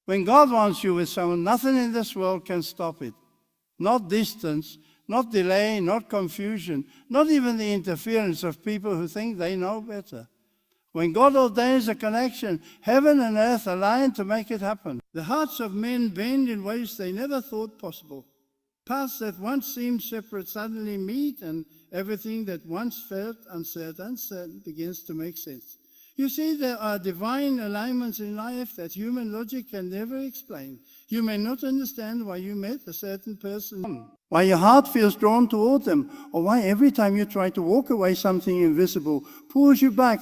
When God wants you with someone, nothing in this world can stop it. Not distance, not delay, not confusion, not even the interference of people who think they know better. When God ordains a connection, heaven and earth align to make it happen. The hearts of men bend in ways they never thought possible. Paths that once seemed separate suddenly meet, and everything that once felt uncertain begins to make sense. You see, there are divine alignments in life that human logic can never explain. You may not understand why you met a certain person, why your heart feels drawn toward them, or why every time you try to walk away, something invisible pulls you back.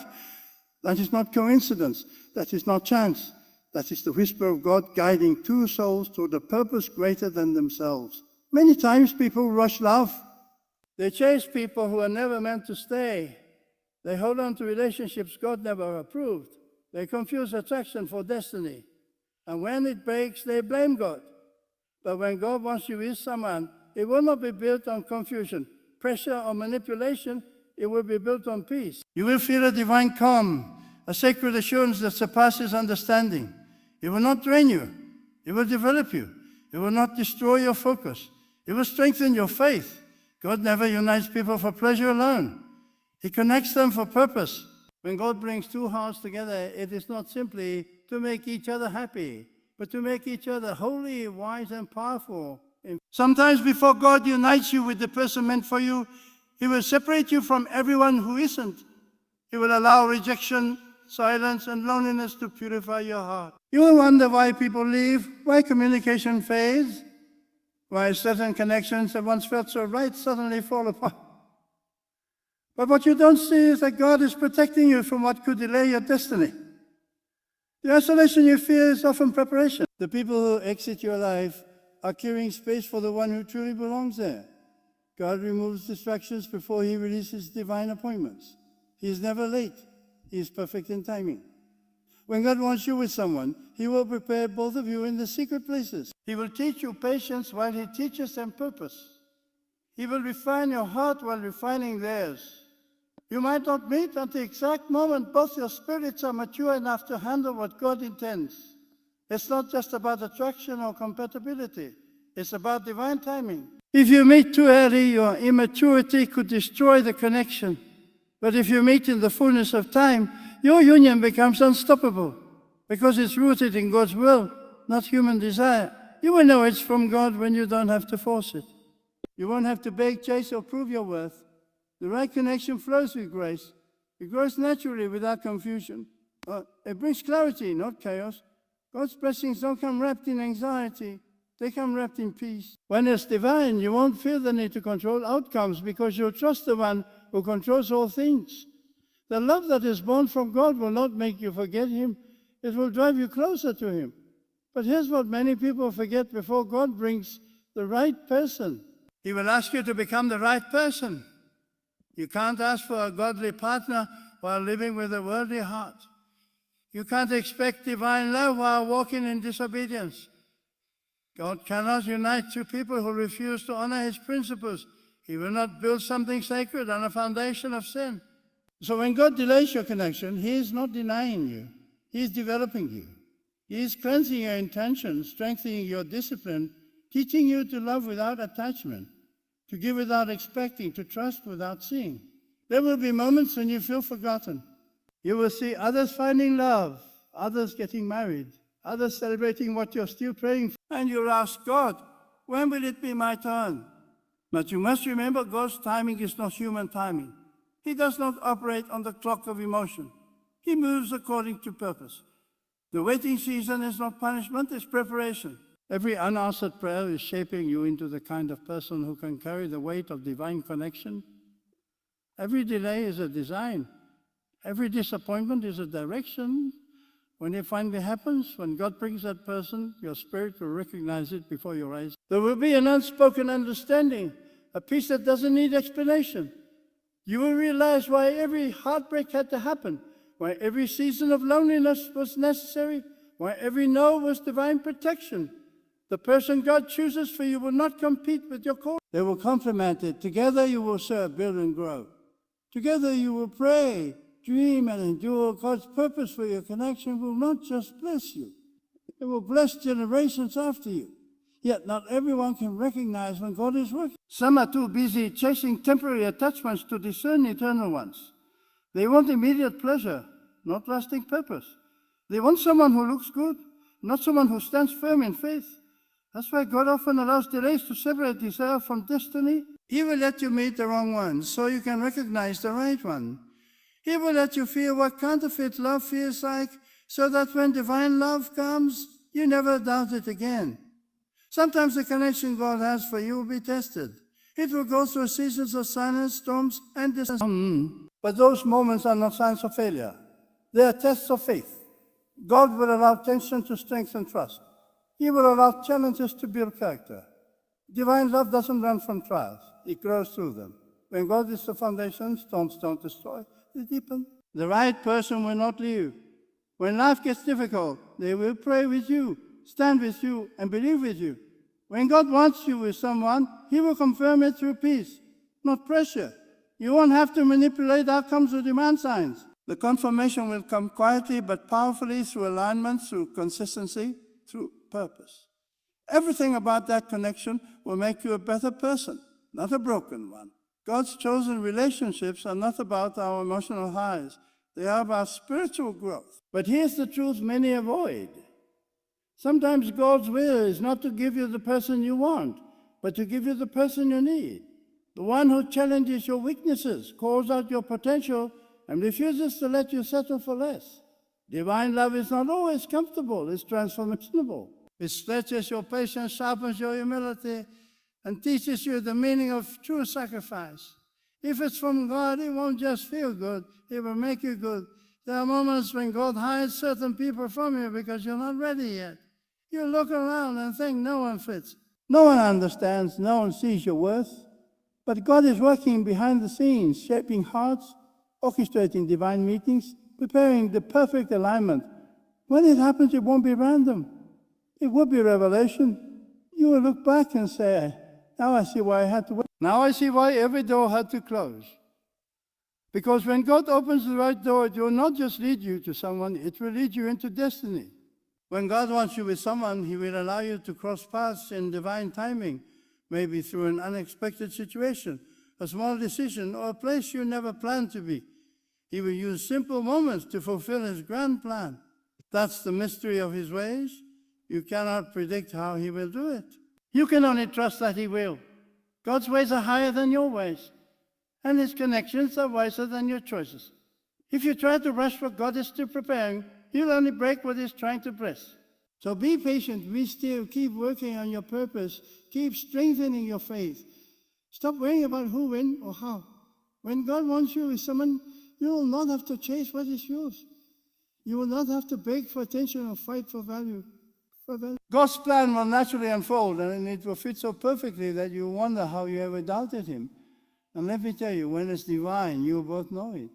That is not coincidence. That is not chance. That is the whisper of God guiding two souls toward a purpose greater than themselves. Many times people rush love. They chase people who are never meant to stay. They hold on to relationships God never approved. They confuse attraction for destiny. And when it breaks, they blame God. But when God wants you with someone, it will not be built on confusion, pressure, or manipulation. It will be built on peace. You will feel a divine calm, a sacred assurance that surpasses understanding. It will not drain you. It will develop you. It will not destroy your focus. It will strengthen your faith. God never unites people for pleasure alone. He connects them for purpose. When God brings two hearts together, it is not simply to make each other happy, but to make each other holy, wise, and powerful. Sometimes before God unites you with the person meant for you, He will separate you from everyone who isn't. He will allow rejection, silence, and loneliness to purify your heart. You will wonder why people leave, why communication fades, why certain connections that once felt so right suddenly fall apart. But what you don't see is that God is protecting you from what could delay your destiny. The isolation you fear is often preparation. The people who exit your life are clearing space for the one who truly belongs there. God removes distractions before He releases divine appointments. He is never late. He is perfect in timing. When God wants you with someone, He will prepare both of you in the secret places. He will teach you patience while He teaches them purpose. He will refine your heart while refining theirs. You might not meet at the exact moment both your spirits are mature enough to handle what God intends. It's not just about attraction or compatibility. It's about divine timing. If you meet too early, your immaturity could destroy the connection. But if you meet in the fullness of time, your union becomes unstoppable because it's rooted in God's will, not human desire. You will know it's from God when you don't have to force it. You won't have to beg, chase, or prove your worth. The right connection flows with grace. It grows naturally without confusion. It brings clarity, not chaos. God's blessings don't come wrapped in anxiety. They come wrapped in peace. When it's divine, you won't feel the need to control outcomes because you'll trust the one who controls all things. The love that is born from God will not make you forget Him. It will drive you closer to Him. But here's what many people forget before God brings the right person. He will ask you to become the right person. You can't ask for a godly partner while living with a worldly heart. You can't expect divine love while walking in disobedience. God cannot unite two people who refuse to honor His principles. He will not build something sacred on a foundation of sin. So when God delays your connection, He is not denying you. He is developing you. He is cleansing your intentions, strengthening your discipline, teaching you to love without attachment, to give without expecting, to trust without seeing. There will be moments when you feel forgotten. You will see others finding love, others getting married, others celebrating what you're still praying for. And you'll ask God, when will it be my turn? But you must remember God's timing is not human timing. He does not operate on the clock of emotion. He moves according to purpose. The waiting season is not punishment, it's preparation. Every unanswered prayer is shaping you into the kind of person who can carry the weight of divine connection. Every delay is a design. Every disappointment is a direction. When it finally happens, when God brings that person, your spirit will recognize it before your eyes. There will be an unspoken understanding, a peace that doesn't need explanation. You will realize why every heartbreak had to happen, why every season of loneliness was necessary, why every no was divine protection. The person God chooses for you will not compete with your calling. They will complement it. Together you will serve, build, and grow. Together you will pray, dream, and endure. God's purpose for your connection will not just bless you. It will bless generations after you. Yet not everyone can recognize when God is working. Some are too busy chasing temporary attachments to discern eternal ones. They want immediate pleasure, not lasting purpose. They want someone who looks good, not someone who stands firm in faith. That's why God often allows delays to separate Himself from destiny. He will let you meet the wrong one so you can recognize the right one. He will let you feel what counterfeit love feels like so that when divine love comes, you never doubt it again. Sometimes the connection God has for you will be tested. It will go through seasons of silence, storms, and distance. But those moments are not signs of failure. They are tests of faith. God will allow tension to strengthen trust. He will allow challenges to build character. Divine love doesn't run from trials. It grows through them. When God is the foundation, storms don't destroy. They deepen. The right person will not leave. When life gets difficult, they will pray with you, stand with you, and believe with you. When God wants you with someone, He will confirm it through peace, not pressure. You won't have to manipulate outcomes or demand signs. The confirmation will come quietly but powerfully through alignment, through consistency, through purpose. Everything about that connection will make you a better person, not a broken one. God's chosen relationships are not about our emotional highs. They are about spiritual growth. But here's the truth many avoid. Sometimes God's will is not to give you the person you want, but to give you the person you need. The one who challenges your weaknesses, calls out your potential, and refuses to let you settle for less. Divine love is not always comfortable, it's transformational. It stretches your patience, sharpens your humility, and teaches you the meaning of true sacrifice. If it's from God, it won't just feel good, it will make you good. There are moments when God hides certain people from you because you're not ready yet. You look around and think no one fits. No one understands, no one sees your worth. But God is working behind the scenes, shaping hearts, orchestrating divine meetings, preparing the perfect alignment. When it happens, it won't be random. It will be revelation. You will look back and say, now I see why I had to wait. Now I see why every door had to close. Because when God opens the right door, it will not just lead you to someone, it will lead you into destiny. When God wants you with someone, He will allow you to cross paths in divine timing, maybe through an unexpected situation, a small decision, or a place you never planned to be. He will use simple moments to fulfill His grand plan. That's the mystery of His ways. You cannot predict how He will do it. You can only trust that He will. God's ways are higher than your ways, and His connections are wiser than your choices. If you try to rush what God is still preparing, you'll only break what He's trying to press. So be patient, be still, keep working on your purpose, keep strengthening your faith. Stop worrying about who, when, or how. When God wants you with someone, you will not have to chase what is yours. You will not have to beg for attention or fight for value. God's plan will naturally unfold, and it will fit so perfectly that you wonder how you ever doubted Him. And let me tell you, when it's divine, you will both know it.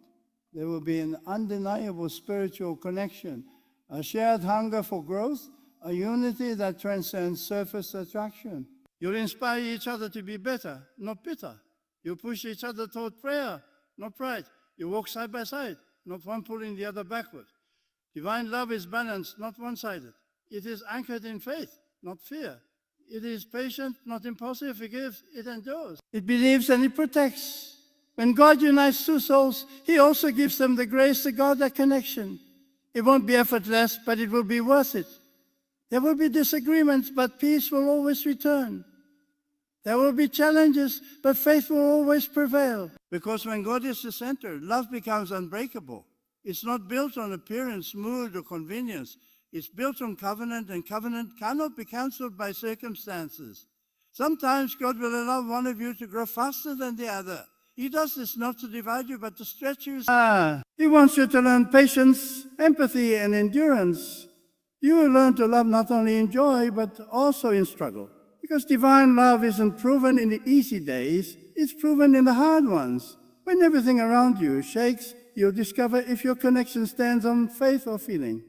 There will be an undeniable spiritual connection, a shared hunger for growth, a unity that transcends surface attraction. You'll inspire each other to be better, not bitter. You'll push each other toward prayer, not pride. You walk side by side, not one pulling the other backward. Divine love is balanced, not one-sided. It is anchored in faith, not fear. It is patient, not impulsive. It forgives, it endures. It believes and it protects. When God unites two souls, He also gives them the grace to guard that connection. It won't be effortless, but it will be worth it. There will be disagreements, but peace will always return. There will be challenges, but faith will always prevail. Because when God is the center, love becomes unbreakable. It's not built on appearance, mood, or convenience. It's built on covenant, and covenant cannot be cancelled by circumstances. Sometimes God will allow one of you to grow faster than the other. He does this not to divide you, but to stretch you. He wants you to learn patience, empathy, and endurance. You will learn to love not only in joy, but also in struggle. Because divine love isn't proven in the easy days, it's proven in the hard ones. When everything around you shakes, you'll discover if your connection stands on faith or feeling.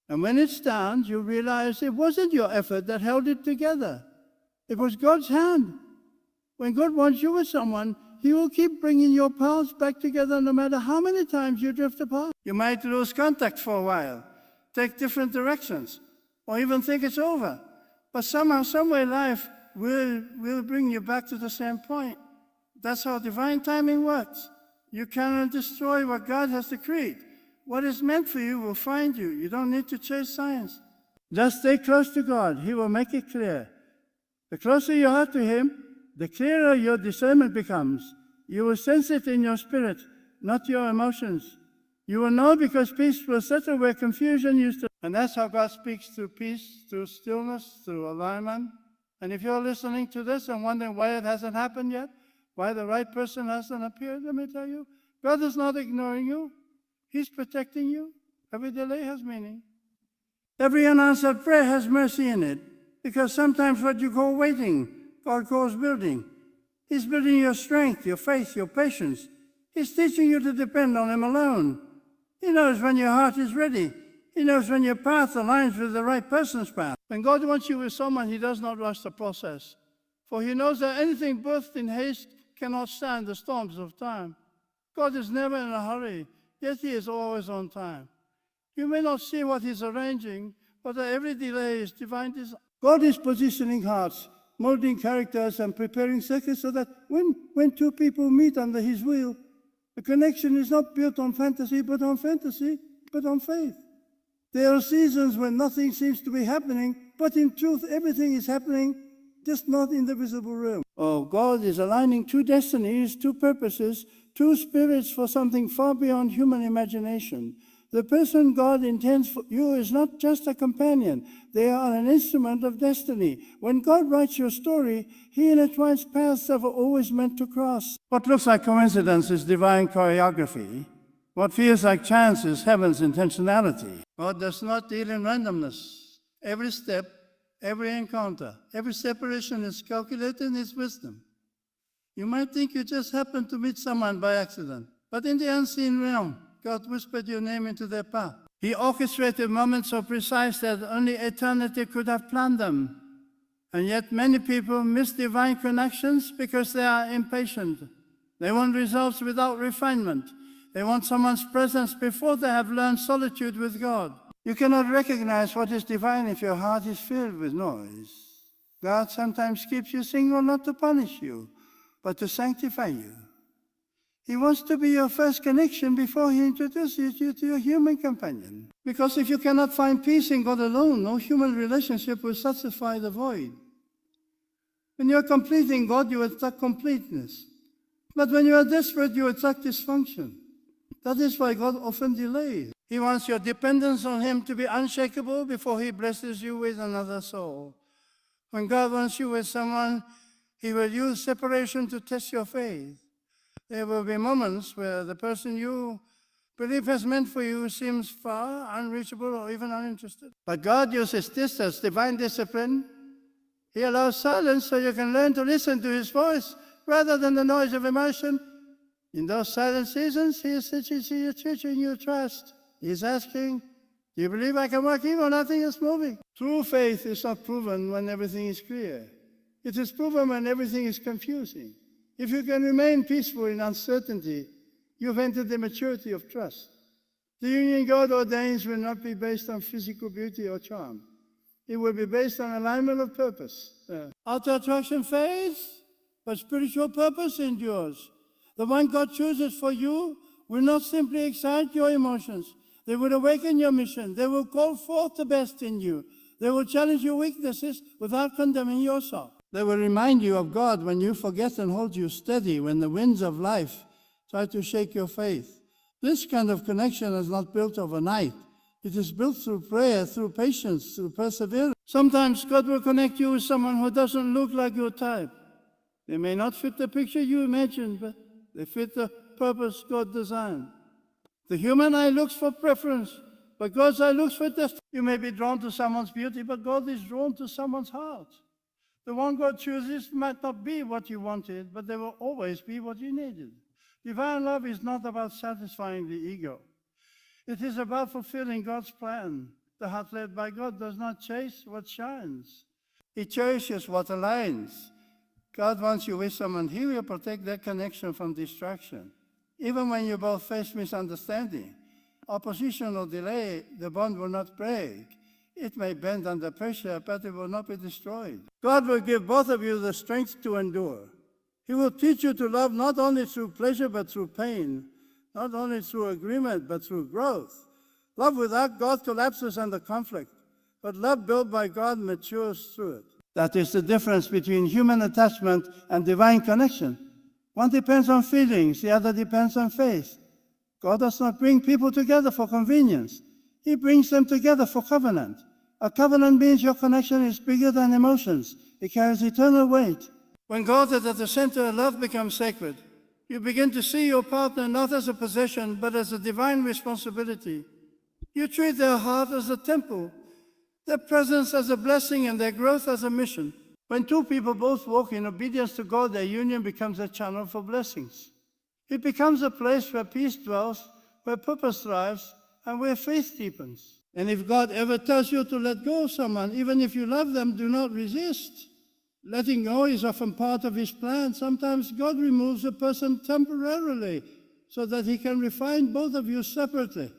And when it stands, you realize it wasn't your effort that held it together. It was God's hand. When God wants you with someone, He will keep bringing your paths back together no matter how many times you drift apart. You might lose contact for a while, take different directions, or even think it's over. But somehow, someway, life will bring you back to the same point. That's how divine timing works. You cannot destroy what God has decreed. What is meant for you will find you. You don't need to chase signs. Just stay close to God. He will make it clear. The closer you are to Him, the clearer your discernment becomes. You will sense it in your spirit, not your emotions. You will know because peace will settle where confusion used to. And that's how God speaks through peace, through stillness, through alignment. And if you're listening to this and wondering why it hasn't happened yet, why the right person hasn't appeared, let me tell you, God is not ignoring you. He's protecting you. Every delay has meaning. Every unanswered prayer has mercy in it, because sometimes what you call waiting, God calls building. He's building your strength, your faith, your patience. He's teaching you to depend on Him alone. He knows when your heart is ready. He knows when your path aligns with the right person's path. When God wants you with someone, He does not rush the process. For He knows that anything birthed in haste cannot stand the storms of time. God is never in a hurry, yet He is always on time. You may not see what He's arranging, but every delay is divine design. God is positioning hearts, molding characters, and preparing circuits so that when two people meet under His will, the connection is not built on fantasy, but on faith. There are seasons when nothing seems to be happening, but in truth, everything is happening, just not in the visible room. Oh, God is aligning two destinies, two purposes, two spirits for something far beyond human imagination. The person God intends for you is not just a companion. They are an instrument of destiny. When God writes your story, He intertwines paths that were always meant to cross. What looks like coincidence is divine choreography. What feels like chance is heaven's intentionality. God does not deal in randomness. Every step, every encounter, every separation is calculated in His wisdom. You might think you just happened to meet someone by accident, but in the unseen realm, God whispered your name into their path. He orchestrated moments so precise that only eternity could have planned them. And yet many people miss divine connections because they are impatient. They want results without refinement. They want someone's presence before they have learned solitude with God. You cannot recognize what is divine if your heart is filled with noise. God sometimes keeps you single not to punish you, but to sanctify you. He wants to be your first connection before He introduces you to your human companion. Because if you cannot find peace in God alone, no human relationship will satisfy the void. When you are complete in God, you attract completeness. But when you are desperate, you attract dysfunction. That is why God often delays. He wants your dependence on Him to be unshakable before He blesses you with another soul. When God wants you with someone, He will use separation to test your faith. There will be moments where the person you believe has meant for you seems far, unreachable, or even uninterested. But God uses this as divine discipline. He allows silence so you can learn to listen to His voice rather than the noise of emotion. In those silent seasons, He is teaching you trust. He is asking, do you believe I can work even when nothing is moving? True faith is not proven when everything is clear. It is proven when everything is confusing. If you can remain peaceful in uncertainty, you've entered the maturity of trust. The union God ordains will not be based on physical beauty or charm. It will be based on alignment of purpose. Outer attraction fades, but spiritual purpose endures. The one God chooses for you will not simply excite your emotions. They will awaken your mission. They will call forth the best in you. They will challenge your weaknesses without condemning yourself. They will remind you of God when you forget and hold you steady when the winds of life try to shake your faith. This kind of connection is not built overnight. It is built through prayer, through patience, through perseverance. Sometimes God will connect you with someone who doesn't look like your type. They may not fit the picture you imagined, but they fit the purpose God designed. The human eye looks for preference, but God's eye looks for destiny. You may be drawn to someone's beauty, but God is drawn to someone's heart. The one God chooses might not be what you wanted, but they will always be what you needed. Divine love is not about satisfying the ego. It is about fulfilling God's plan. The heart led by God does not chase what shines. It cherishes what aligns. God wants you with someone. He will protect that connection from distraction. Even when you both face misunderstanding, opposition or delay, the bond will not break. It may bend under pressure, but it will not be destroyed. God will give both of you the strength to endure. He will teach you to love not only through pleasure, but through pain, not only through agreement, but through growth. Love without God collapses under conflict, but love built by God matures through it. That is the difference between human attachment and divine connection. One depends on feelings, the other depends on faith. God does not bring people together for convenience. He brings them together for covenant. A covenant means your connection is bigger than emotions. It carries eternal weight. When God is at the center, love becomes sacred. You begin to see your partner not as a possession, but as a divine responsibility. You treat their heart as a temple, their presence as a blessing, and their growth as a mission. When two people both walk in obedience to God, their union becomes a channel for blessings. It becomes a place where peace dwells, where purpose thrives, and where faith deepens. And if God ever tells you to let go of someone, even if you love them, do not resist. Letting go is often part of His plan. Sometimes God removes a person temporarily so that He can refine both of you separately.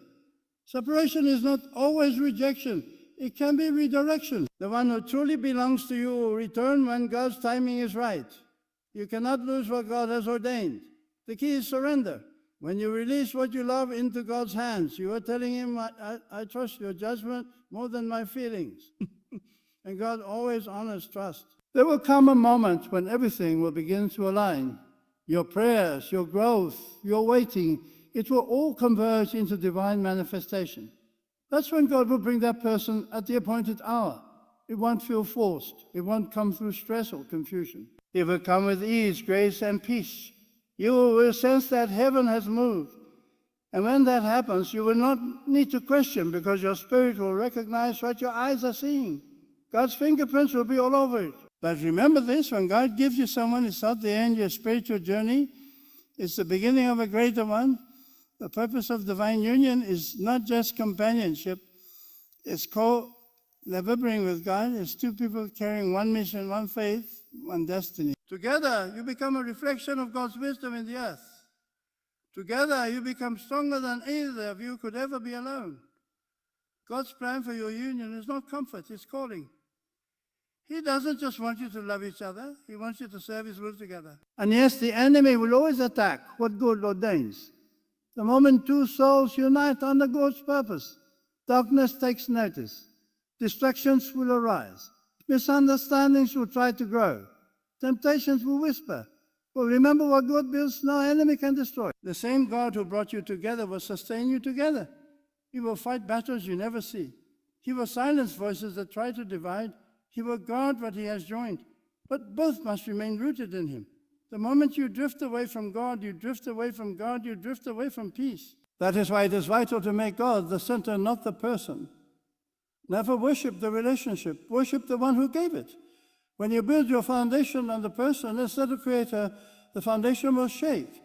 Separation is not always rejection. It can be redirection. The one who truly belongs to you will return when God's timing is right. You cannot lose what God has ordained. The key is surrender. When you release what you love into God's hands, you are telling Him, I trust your judgment more than my feelings. And God always honors trust. There will come a moment when everything will begin to align. Your prayers, your growth, your waiting, it will all converge into divine manifestation. That's when God will bring that person at the appointed hour. It won't feel forced. It won't come through stress or confusion. It will come with ease, grace, and peace. You will sense that heaven has moved. And when that happens, you will not need to question because your spirit will recognize what your eyes are seeing. God's fingerprints will be all over it. But remember this, when God gives you someone, it's not the end of your spiritual journey. It's the beginning of a greater one. The purpose of divine union is not just companionship. It's co-laboring with God. It's two people carrying one mission, one faith, one destiny. Together, you become a reflection of God's wisdom in the earth. Together, you become stronger than either of you could ever be alone. God's plan for your union is not comfort, it's calling. He doesn't just want you to love each other. He wants you to serve His will together. And yes, the enemy will always attack what God ordains. The moment two souls unite under God's purpose, darkness takes notice. Distractions will arise. Misunderstandings will try to grow. Temptations will whisper. But remember, what God builds, no enemy can destroy. The same God who brought you together will sustain you together. He will fight battles you never see. He will silence voices that try to divide. He will guard what He has joined. But both must remain rooted in Him. The moment you drift away from God, you drift away from God, you drift away from peace. That is why it is vital to make God the center, not the person. Never worship the relationship. Worship the one who gave it. When you build your foundation on the person instead of Creator, the foundation will shake.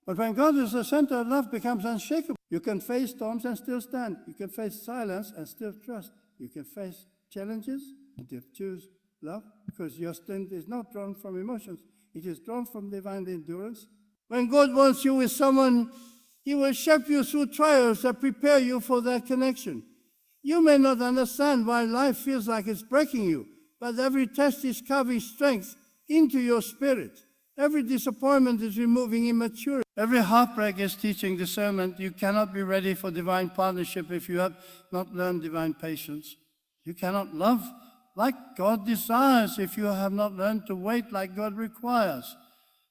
But when God is the center, love becomes unshakable. You can face storms and still stand. You can face silence and still trust. You can face challenges and still choose love, because your strength is not drawn from emotions. It is drawn from divine endurance. When God wants you with someone, He will shape you through trials that prepare you for that connection. You may not understand why life feels like it's breaking you, but every test is carving strength into your spirit. Every disappointment is removing immaturity. Every heartbreak is teaching discernment. You cannot be ready for divine partnership if you have not learned divine patience. You cannot love like God desires if you have not learned to wait like God requires.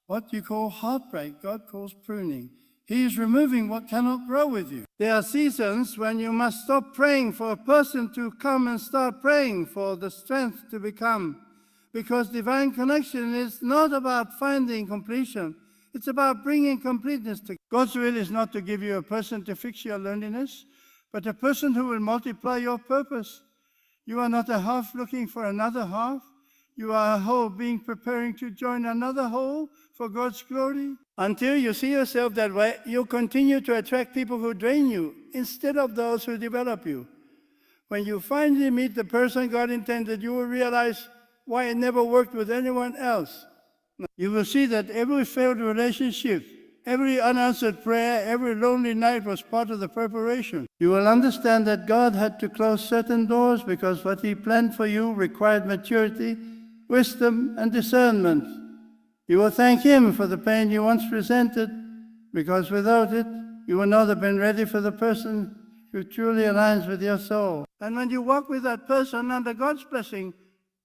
What you call heartbreak, God calls pruning. He is removing what cannot grow with you. There are seasons when you must stop praying for a person to come and start praying for the strength to become. Because divine connection is not about finding completion. It's about bringing completeness to God's will is not to give you a person to fix your loneliness, but a person who will multiply your purpose. You are not a half looking for another half. You are a whole being preparing to join another whole for God's glory. Until you see yourself that way, you'll continue to attract people who drain you instead of those who develop you. When you finally meet the person God intended, you will realize why it never worked with anyone else. You will see that every failed relationship Every unanswered prayer, every lonely night was part of the preparation. You will understand that God had to close certain doors because what He planned for you required maturity, wisdom, and discernment. You will thank Him for the pain you once resented, because without it, you would not have been ready for the person who truly aligns with your soul. And when you walk with that person under God's blessing,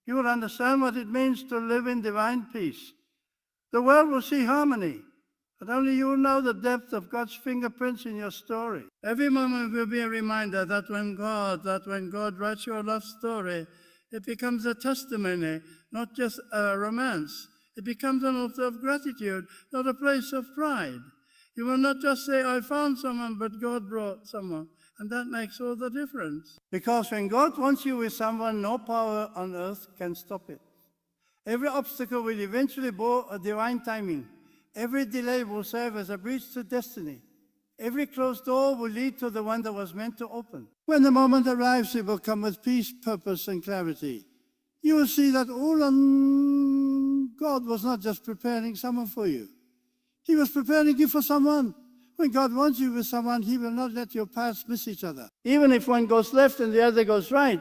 you will understand what it means to live in divine peace. The world will see harmony, but only you will know the depth of God's fingerprints in your story. Every moment will be a reminder that when God writes your love story, it becomes a testimony, not just a romance. It becomes an altar of gratitude, not a place of pride. You will not just say, I found someone, but God brought someone. And that makes all the difference. Because when God wants you with someone, no power on earth can stop it. Every obstacle will eventually bore a divine timing. Every delay will serve as a bridge to destiny. Every closed door will lead to the one that was meant to open. When the moment arrives, it will come with peace, purpose, and clarity. You will see that all along, God was not just preparing someone for you. He was preparing you for someone. When God wants you with someone, He will not let your paths miss each other. Even if one goes left and the other goes right,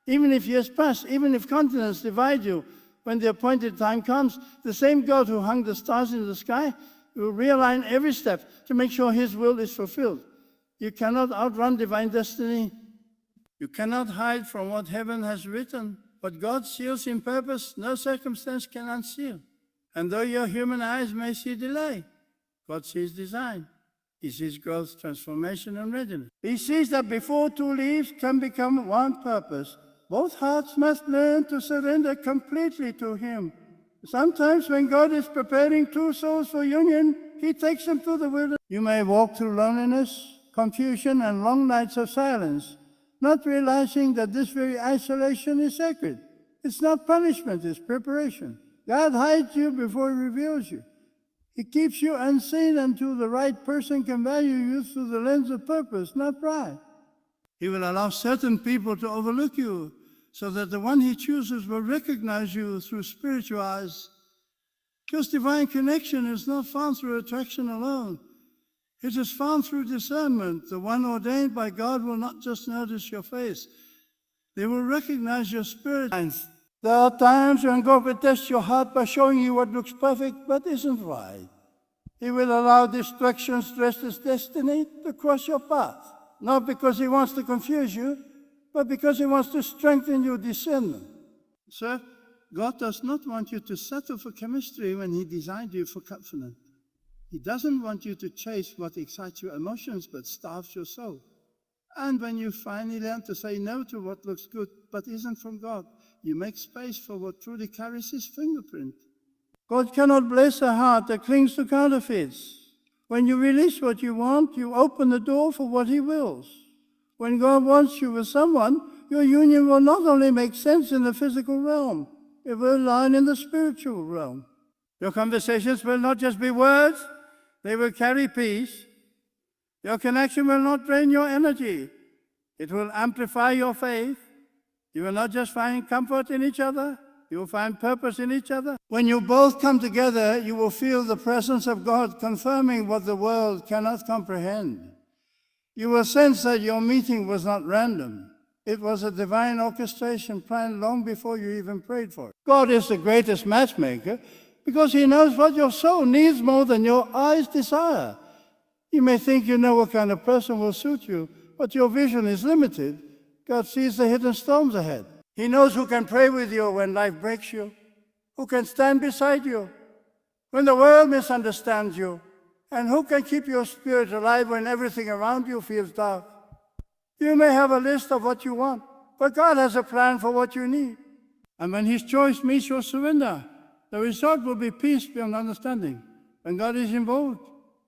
even if years pass, even if continents divide you, when the appointed time comes, the same God who hung the stars in the sky will realign every step to make sure His will is fulfilled. You cannot outrun divine destiny. You cannot hide from what heaven has written. What God seals in purpose, no circumstance can unseal. And though your human eyes may see delay, God sees design. He sees growth, transformation, and readiness. He sees that before two leaves can become one purpose, both hearts must learn to surrender completely to Him. Sometimes when God is preparing two souls for union, He takes them to the wilderness. You may walk through loneliness, confusion, and long nights of silence, not realizing that this very isolation is sacred. It's not punishment, it's preparation. God hides you before He reveals you. He keeps you unseen until the right person can value you through the lens of purpose, not pride. He will allow certain people to overlook you so that the one He chooses will recognize you through spiritual eyes. Because divine connection is not found through attraction alone. It is found through discernment. The one ordained by God will not just notice your face. They will recognize your spirit. There are times when God will test your heart by showing you what looks perfect but isn't right. He will allow distractions dressed as destiny to cross your path. Not because He wants to confuse you, but because He wants to strengthen your discernment. Sir, God does not want you to settle for chemistry when He designed you for covenant. He doesn't want you to chase what excites your emotions but starves your soul. And when you finally learn to say no to what looks good but isn't from God, you make space for what truly carries His fingerprint. God cannot bless a heart that clings to counterfeits. When you release what you want, you open the door for what He wills. When God wants you with someone, your union will not only make sense in the physical realm, it will align in the spiritual realm. Your conversations will not just be words, they will carry peace. Your connection will not drain your energy. It will amplify your faith. You will not just find comfort in each other, you will find purpose in each other. When you both come together, you will feel the presence of God confirming what the world cannot comprehend. You will sense that your meeting was not random. It was a divine orchestration planned long before you even prayed for it. God is the greatest matchmaker because He knows what your soul needs more than your eyes desire. You may think you know what kind of person will suit you, but your vision is limited. God sees the hidden storms ahead. He knows who can pray with you when life breaks you, who can stand beside you when the world misunderstands you, and who can keep your spirit alive when everything around you feels dark. You may have a list of what you want, but God has a plan for what you need. And when His choice meets your surrender, the result will be peace beyond understanding. When God is involved,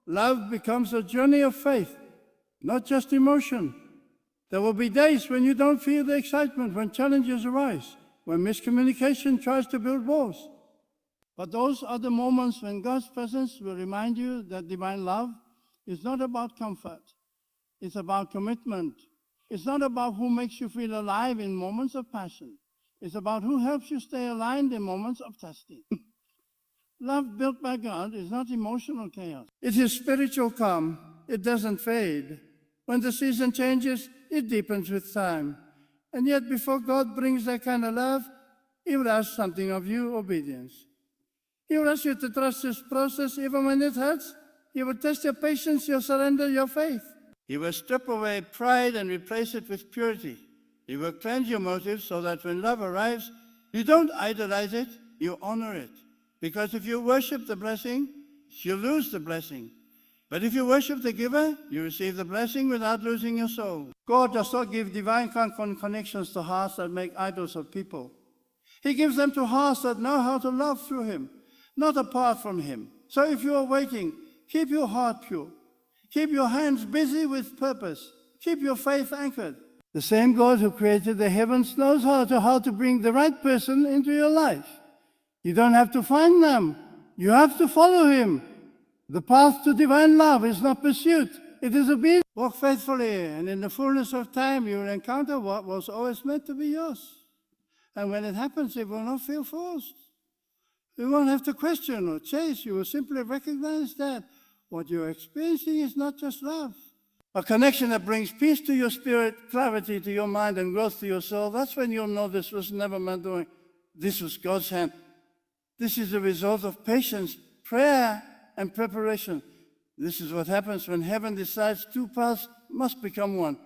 love becomes a journey of faith, not just emotion. There will be days when you don't feel the excitement, when challenges arise, when miscommunication tries to build walls. But those are the moments when God's presence will remind you that divine love is not about comfort. It's about commitment. It's not about who makes you feel alive in moments of passion. It's about who helps you stay aligned in moments of testing. Love built by God is not emotional chaos. It is spiritual calm. It doesn't fade. When the season changes, it deepens with time. And yet before God brings that kind of love, He will ask something of you, obedience. He will ask you to trust His process even when it hurts. He will test your patience, your surrender, your faith. He will strip away pride and replace it with purity. He will cleanse your motives so that when love arrives, you don't idolize it, you honor it. Because if you worship the blessing, you lose the blessing. But if you worship the giver, you receive the blessing without losing your soul. God does not give divine connections to hearts that make idols of people. He gives them to hearts that know how to love through Him, not apart from Him. So if you are waiting, keep your heart pure. Keep your hands busy with purpose. Keep your faith anchored. The same God who created the heavens knows how to bring the right person into your life. You don't have to find them. You have to follow Him. The path to divine love is not pursuit. It is obedience. Walk faithfully, and in the fullness of time you will encounter what was always meant to be yours. And when it happens, it will not feel forced. You won't have to question or chase. You will simply recognize that what you're experiencing is not just love. A connection that brings peace to your spirit, clarity to your mind, and growth to your soul. That's when you'll know this was never my doing. This was God's hand. This is the result of patience, prayer, and preparation. This is what happens when heaven decides two paths must become one.